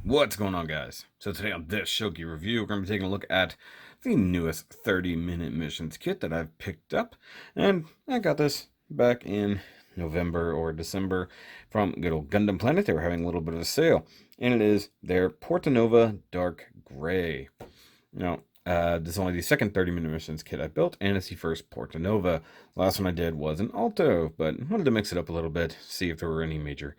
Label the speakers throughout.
Speaker 1: What's going on, guys? So today on this Shoky review, we're going to be taking a look at the newest 30-minute missions kit that I've picked up. And I got this back in November or December from good old Gundam Planet. They were having a little bit of a sale. And it is their PORTANOVA Dark Gray. Now, this is only the second 30-minute missions kit I built, and it's the first PORTANOVA. The last one I did was an Alto, but wanted to mix it up a little bit, see if there were any major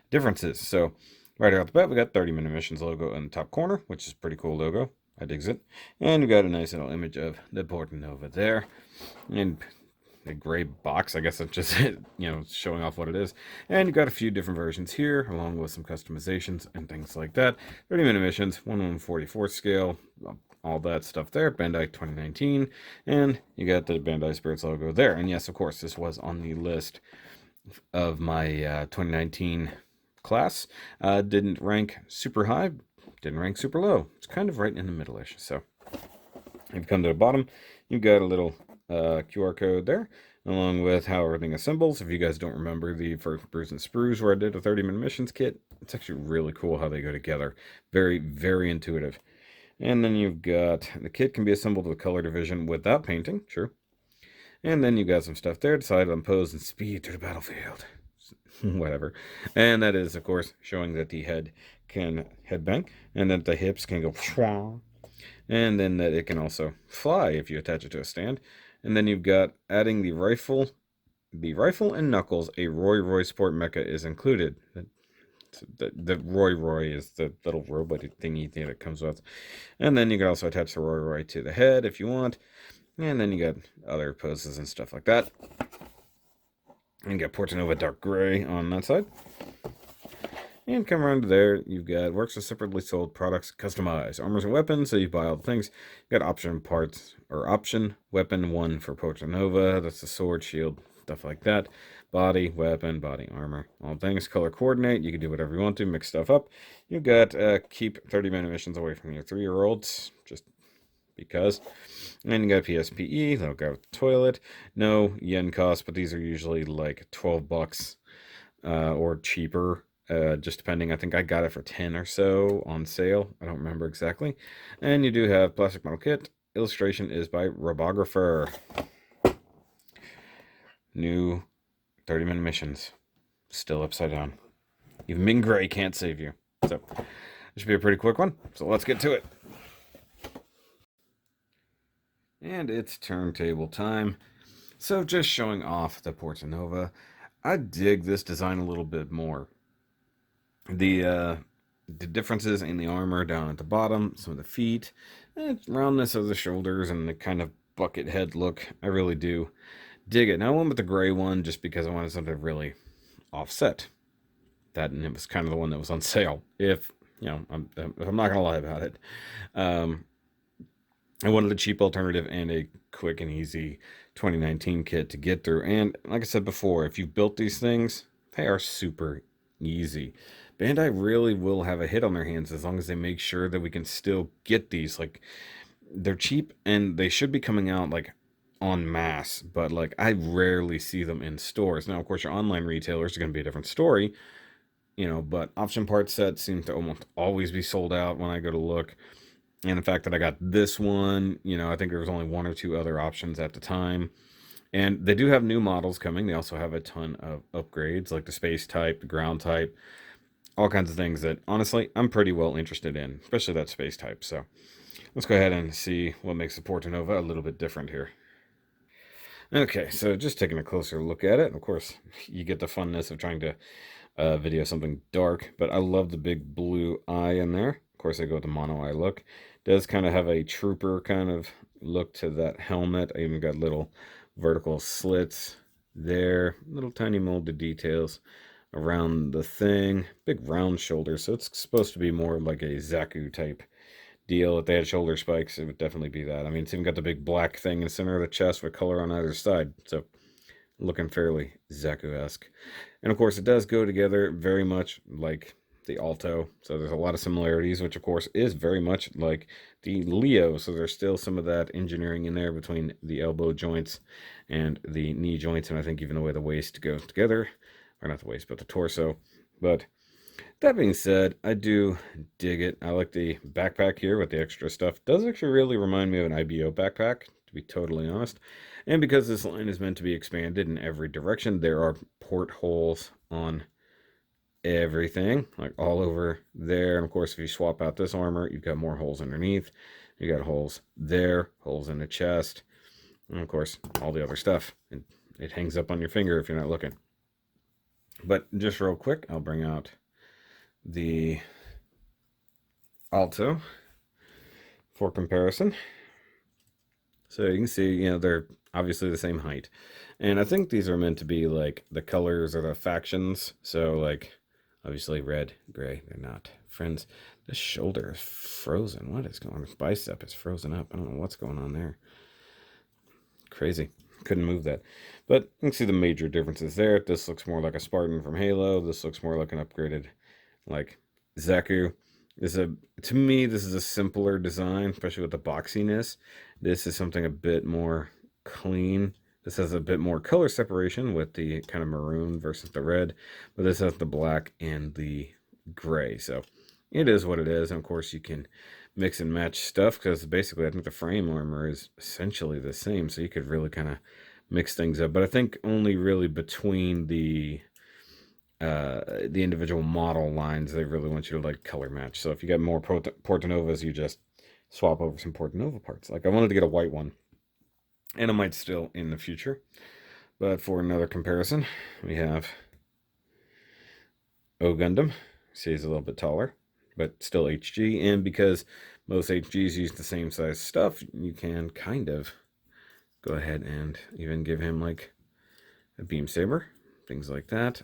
Speaker 1: differences. So right off the bat, we got 30-minute missions logo in the top corner, which is a pretty cool logo. I digs it. And we got a nice little image of the PORTANOVA there. And a gray box, I guess that's just showing off what it is. And you got a few different versions here, along with some customizations and things like that. 30-minute missions, 1/144 scale, all that stuff there. Bandai 2019, and you got the Bandai Spirits logo there. And yes, of course, this was on the list of my 2019 class. Didn't rank super high, didn't rank super low. It's kind of right in the middle-ish. So if you come to the bottom, you've got a little QR code there, along with how everything assembles. If you guys don't remember the first Brews and Sprues where I did a 30-minute missions kit, it's actually really cool how they go together. Very, very intuitive. And then you've got, the kit can be assembled with color division without painting, true. And then you got some stuff there, decided on pose and speed to the battlefield. Whatever. And that is, of course, showing that the head can headbang, and that the hips can go schwang, and then that it can also fly if you attach it to a stand. And then you've got adding the rifle and knuckles. A Roy Sport mecha is included. The Roy is the little robot thingy that it comes with. And then you can also attach the Roy to the head if you want. And then you got other poses and stuff like that. And you got PORTANOVA Dark Gray on that side. And come around to there, you've got works with separately sold products, customized armors and weapons, so you buy all the things. You got option parts, or option weapon 1 for PORTANOVA, that's the sword, shield, stuff like that. Body, weapon, body armor, all things. Color coordinate, you can do whatever you want to, mix stuff up. You've got keep 30-minute missions away from your 3-year-olds, just because. And you got PSPE, that'll go with the toilet. No yen cost, but these are usually like 12 bucks or cheaper, just depending. I think I got it for 10 or so on sale. I don't remember exactly. And you do have plastic model kit. Illustration is by Robographer. New 30-minute missions. Still upside down. Even Ming Gray can't save you. So, this should be a pretty quick one. So let's get to it. And it's turntable time. So just showing off the PORTANOVA. I dig this design a little bit more. The differences in the armor down at the bottom, some of the feet, roundness of the shoulders, and the kind of bucket head look. I really do dig it. Now I went with the gray one just because I wanted something really offset. That, and it was kind of the one that was on sale. If I'm not gonna lie about it. I wanted a cheap alternative and a quick and easy 2019 kit to get through. And like I said before, if you've built these things, they are super easy. Bandai really will have a hit on their hands as long as they make sure that we can still get these. Like, they're cheap and they should be coming out like en masse, but like I rarely see them in stores. Now, of course, your online retailers are going to be a different story, but option part sets seem to almost always be sold out when I go to look. And the fact that I got this one, I think there was only 1 or 2 other options at the time. And they do have new models coming. They also have a ton of upgrades, like the space type, the ground type, all kinds of things that, honestly, I'm pretty well interested in, especially that space type. So let's go ahead and see what makes the PORTANOVA a little bit different here. Okay, so just taking a closer look at it. Of course, you get the funness of trying to video something dark, but I love the big blue eye in there. Of course, I go with the mono eye look. Does kind of have a trooper kind of look to that helmet. I even got little vertical slits there, little tiny molded details around the thing. Big round shoulders, so it's supposed to be more like a Zaku type deal. If they had shoulder spikes, it would definitely be that. I mean, it's even got the big black thing in the center of the chest with color on either side, so looking fairly Zaku-esque. And of course, it does go together very much like the Alto, so there's a lot of similarities, which of course is very much like the Leo, so there's still some of that engineering in there between the elbow joints and the knee joints, and I think even the way the waist goes together, or not the waist, but the torso. But That being said, I do dig it. I like the backpack here with the extra stuff. It does actually really remind me of an IBO backpack, to be totally honest. And because this line is meant to be expanded in every direction, there are portholes on everything, like all over there. And of course, if you swap out this armor, you've got more holes underneath. You got holes there, holes in the chest, and of course, all the other stuff. It hangs up on your finger if you're not looking. But just real quick, I'll bring out the Alto for comparison. So you can see, you know, they're obviously the same height. And I think these are meant to be like the colors or the factions. So like, obviously red, gray, they're not friends. This shoulder is frozen. What is going on? This bicep is frozen up. I don't know what's going on there. Crazy. Couldn't move that. But you can see the major differences there. This looks more like a Spartan from Halo. This looks more like an upgraded, like, Zaku. To me, this is a simpler design, especially with the boxiness. This is something a bit more clean. This has a bit more color separation with the kind of maroon versus the red, but this has the black and the gray. So it is what it is. And of course, you can mix and match stuff because basically I think the frame armor is essentially the same. So you could really kind of mix things up. But I think only really between the individual model lines, they really want you to like color match. So if you got more Portanovas, you just swap over some Portanova parts. Like I wanted to get a white one, and I might still in the future. But for another comparison, we have O Gundam. See, he's a little bit taller, but still HG. And because most HGs use the same size stuff, you can kind of go ahead and even give him like a beam saber, things like that.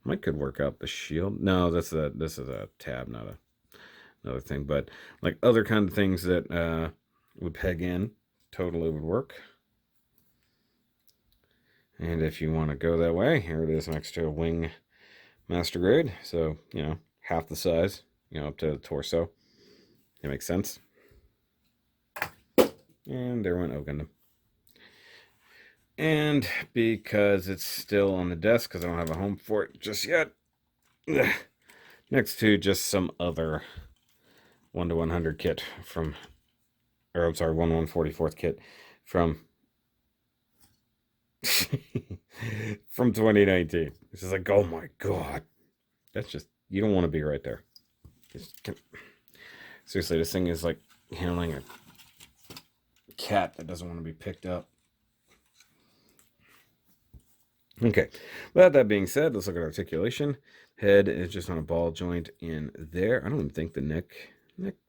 Speaker 1: Might could work out the shield. No, this is a tab, not another thing. But like other kind of things that would peg in, totally would work. And if you want to go that way, here it is next to a wing master grade. So, you know, half the size, you know, up to the torso. It makes sense. And there went O Gundam. And because it's still on the desk, because I don't have a home for it just yet, next to just some other 1 to 100 kit from, or I'm sorry, 1 to 144th kit from from 2019. It's just like, oh my god, that's just, you don't want to be right there. Seriously, this thing is like handling a cat that doesn't want to be picked up. Okay, but that being said, let's look at articulation. Head is just on a ball joint in there. I don't even think the neck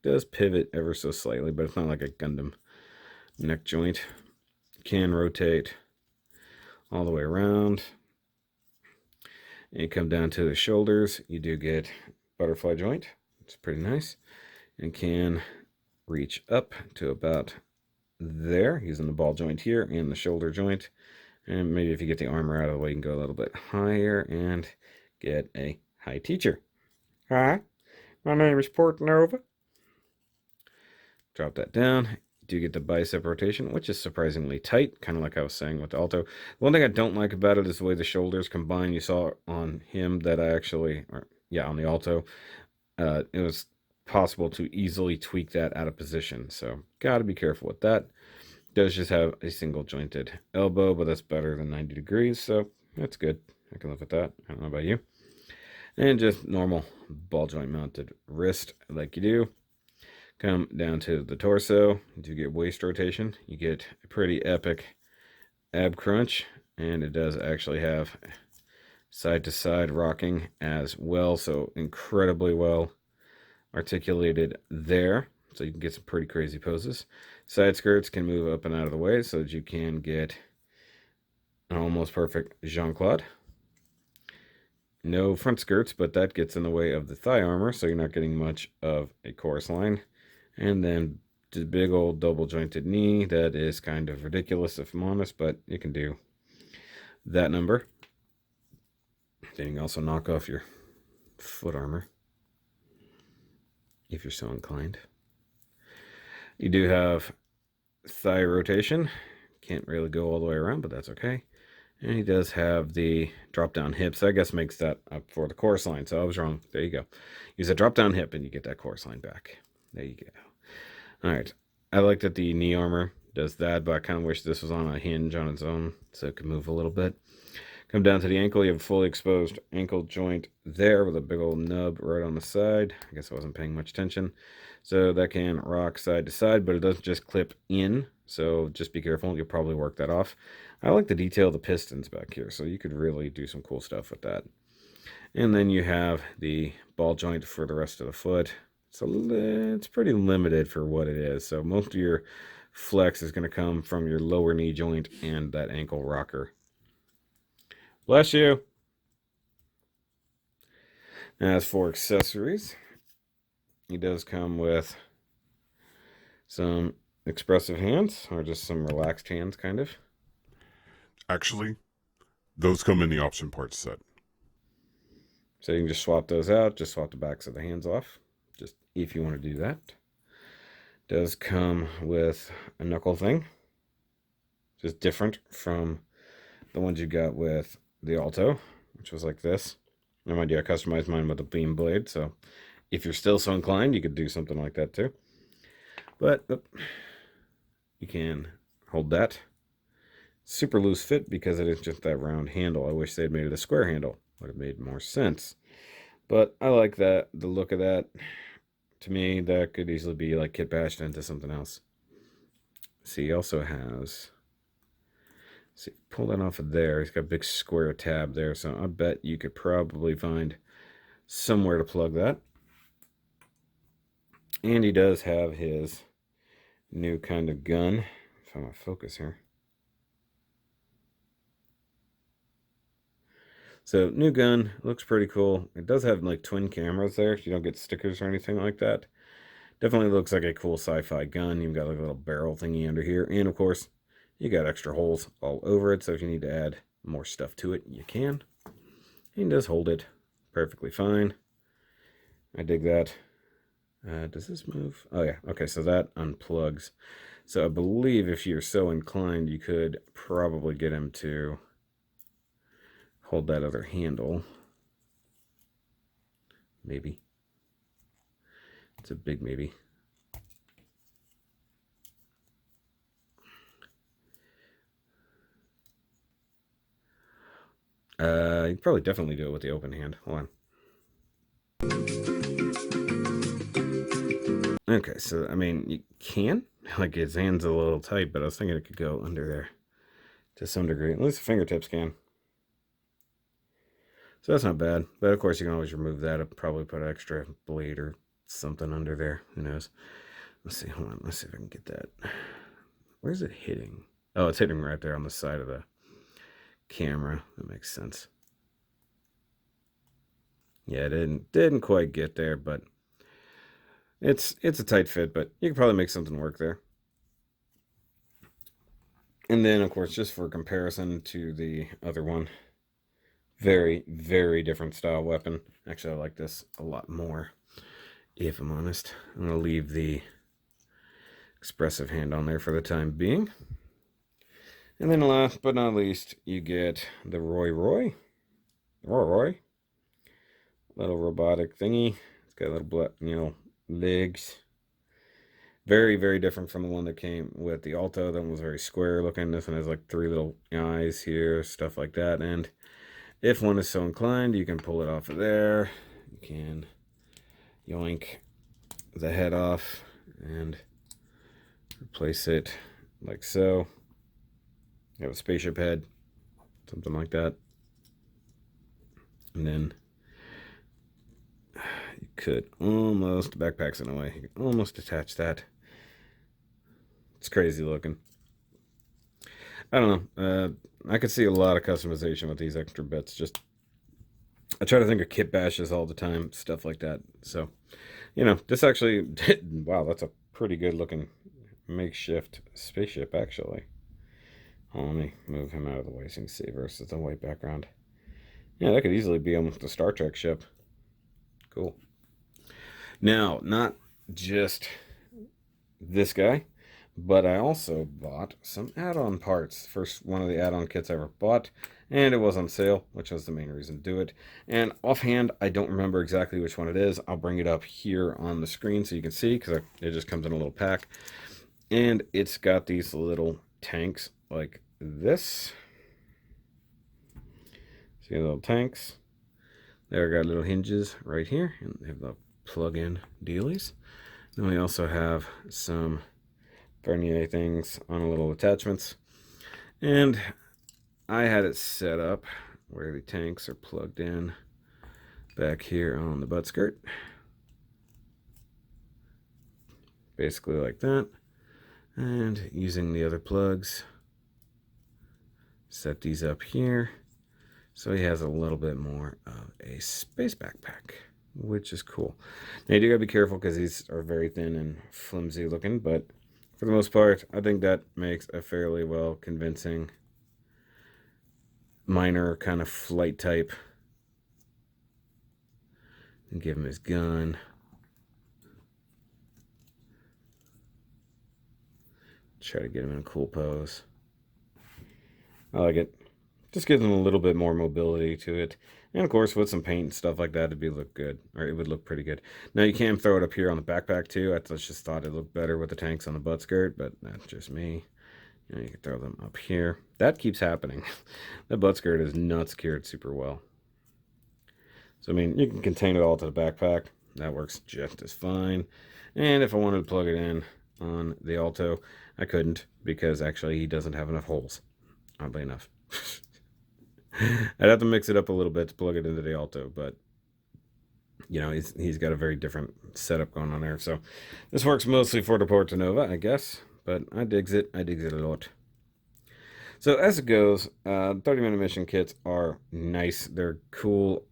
Speaker 1: does pivot ever so slightly, but it's not like a Gundam neck joint. Can rotate all the way around. And you come down to the shoulders, you do get butterfly joint. It's pretty nice. And can reach up to about there, using the ball joint here and the shoulder joint. And maybe if you get the armor out of the way, you can go a little bit higher and get a high teacher. Hi, my name is Portanova. Drop that down. Do get the bicep rotation, which is surprisingly tight, kind of like I was saying with the Alto. One thing I don't like about it is the way the shoulders combine. You saw on him that I actually, on the Alto, it was possible to easily tweak that out of position. So got to be careful with that. Does just have a single jointed elbow, but that's better than 90 degrees, so that's good. I can live with that. I don't know about you. And just normal ball joint mounted wrist like you do. Come down to the torso. You do get waist rotation. You get a pretty epic ab crunch, and it does actually have side to side rocking as well, so incredibly well articulated there. So you can get some pretty crazy poses. Side skirts can move up and out of the way so that you can get an almost perfect Jean-Claude. No front skirts, but that gets in the way of the thigh armor, so you're not getting much of a chorus line. And then the big old double jointed knee. That is kind of ridiculous if I'm honest, but you can do that number. Then you can also knock off your foot armor if you're so inclined. You do have thigh rotation. Can't really go all the way around, but that's okay. And he does have the drop-down hip, so I guess makes that up for the chorus line. So I was wrong. There you go. Use a drop-down hip and you get that chorus line back. There you go. All right. I like that the knee armor does that, but I kind of wish this was on a hinge on its own so it could move a little bit. Come down to the ankle. You have a fully exposed ankle joint there with a big old nub right on the side. I guess I wasn't paying much attention. So that can rock side to side, but it doesn't just clip in. So just be careful. You'll probably work that off. I like the detail of the pistons back here, so you could really do some cool stuff with that. And then you have the ball joint for the rest of the foot. So it's pretty limited for what it is. So most of your flex is going to come from your lower knee joint and that ankle rocker. Bless you. As for accessories, he does come with some expressive hands, or just some relaxed hands, kind of.
Speaker 2: Actually, those come in the option parts set.
Speaker 1: So you can just swap those out, just swap the backs of the hands off, just if you want to do that. Does come with a knuckle thing, just different from the ones you got with the Alto, which was like this. No idea, I customized mine with a beam blade, so if you're still so inclined, you could do something like that too. But you can hold that. Super loose fit because it is just that round handle. I wish they'd made it a square handle. Would have made more sense. But I like that, the look of that. To me, that could easily be like kit bashed into something else. See, he also has, see, pull that off of there. He's got a big square tab there, so I bet you could probably find somewhere to plug that. And he does have his new kind of gun. If I'm on focus here. So new gun, looks pretty cool. It does have like twin cameras there, so you don't get stickers or anything like that. Definitely looks like a cool sci-fi gun. You've got like a little barrel thingy under here, and of course, you got extra holes all over it. So if you need to add more stuff to it, you can. And does hold it perfectly fine. I dig that. Does this move? Oh yeah. Okay, so that unplugs. So I believe if you're so inclined, you could probably get him to hold that other handle. Maybe. It's a big maybe. You could probably definitely do it with the open hand. Hold on. Okay, so I mean, you can. Like his hand's a little tight, but I was thinking it could go under there to some degree. At least the fingertips can. So that's not bad. But of course, you can always remove that. I'll probably put an extra blade or something under there. Who knows? Let's see. Hold on. Let's see if I can get that. Where's it hitting? Oh, it's hitting right there on the side of the camera. That makes sense. Yeah, it didn't quite get there, but it's a tight fit, but you can probably make something work there. And then, of course, just for comparison to the other one, very, very different style weapon. Actually, I like this a lot more, if I'm honest. I'm going to leave the expressive hand on there for the time being. And then last but not least, you get the Roy. Little robotic thingy. It's got little, legs. Very, very different from the one that came with the Alto. That one was very square looking. This one has like 3 little eyes here, stuff like that. And if one is so inclined, you can pull it off of there. You can yoink the head off and replace it like so. You have a spaceship head, something like that. And then you could almost, backpack's in a way, you can almost attach that. It's crazy looking. I don't know. I could see a lot of customization with these extra bits. Just, I try to think of kit bashes all the time, stuff like that. So, this actually, wow, that's a pretty good looking makeshift spaceship, actually. Oh, let me move him out of the way so you can see versus the white background. Yeah, that could easily be almost a Star Trek ship. Cool. Now, not just this guy, But I also bought some add-on parts. First one of the add-on kits I ever bought, and it was on sale, which was the main reason to do it. And offhand, I don't remember exactly which one it is. I'll bring it up here on the screen so you can see, because it just comes in a little pack. And it's got these little tanks like this. See the little tanks? There, got little hinges right here, and they have the plug-in dealies. Then we also have some Vernier things on little attachments. And I had it set up where the tanks are plugged in back here on the butt skirt. Basically like that. And using the other plugs, set these up here. So he has a little bit more of a space backpack, which is cool. Now you do gotta be careful because these are very thin and flimsy looking, but for the most part, I think that makes a fairly well convincing minor kind of flight type. And give him his gun. Try to get him in a cool pose. I like it. Just gives them a little bit more mobility to it. And of course, with some paint and stuff like that, it'd look good. Or it would look pretty good. Now, you can throw it up here on the backpack, too. I just thought it looked better with the tanks on the butt skirt, but that's just me. You know, you can throw them up here. That keeps happening. The butt skirt is not secured super well. So, I mean, you can contain it all to the backpack. That works just as fine. And if I wanted to plug it in on the Alto, I couldn't, because actually he doesn't have enough holes, oddly enough. I'd have to mix it up a little bit to plug it into the Alto, but you know, he's got a very different setup going on there. So this works mostly for the PORTANOVA, I guess, but I digs it. I digs it a lot. So as it goes, 30-minute mission kits are nice. They're cool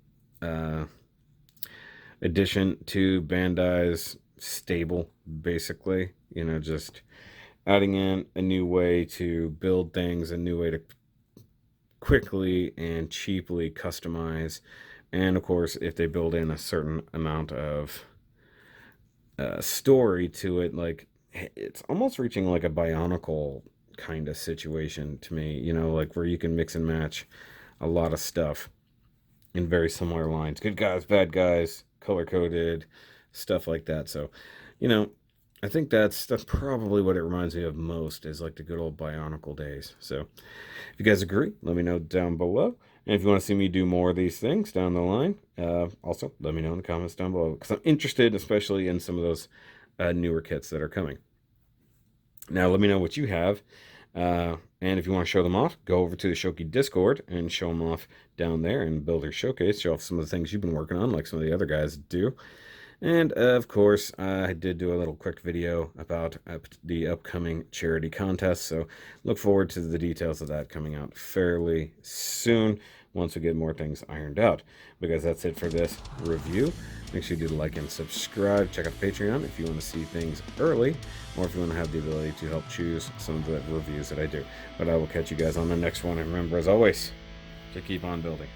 Speaker 1: addition to Bandai's stable, basically. You know, just adding in a new way to build things, a new way to quickly and cheaply customize. And of course, if they build in a certain amount of story to it, like it's almost reaching like a Bionicle kind of situation to me, you know, like where you can mix and match a lot of stuff in very similar lines. Good guys, bad guys, color coded, stuff like that. So, you know, I think that's probably what it reminds me of most, is like the good old Bionicle days. So if you guys agree, let me know down below. And if you want to see me do more of these things down the line, also let me know in the comments down below, because I'm interested, especially in some of those newer kits that are coming. Now, let me know what you have. And if you want to show them off, go over to the Shoky Discord and show them off down there and build your showcase. Show off some of the things you've been working on, like some of the other guys do. And of course, I did do a little quick video about the upcoming charity contest. So look forward to the details of that coming out fairly soon once we get more things ironed out. Because that's it for this review. Make sure you do like and subscribe. Check out the Patreon if you want to see things early, or if you want to have the ability to help choose some of the reviews that I do. But I will catch you guys on the next one. And remember, as always, to keep on building.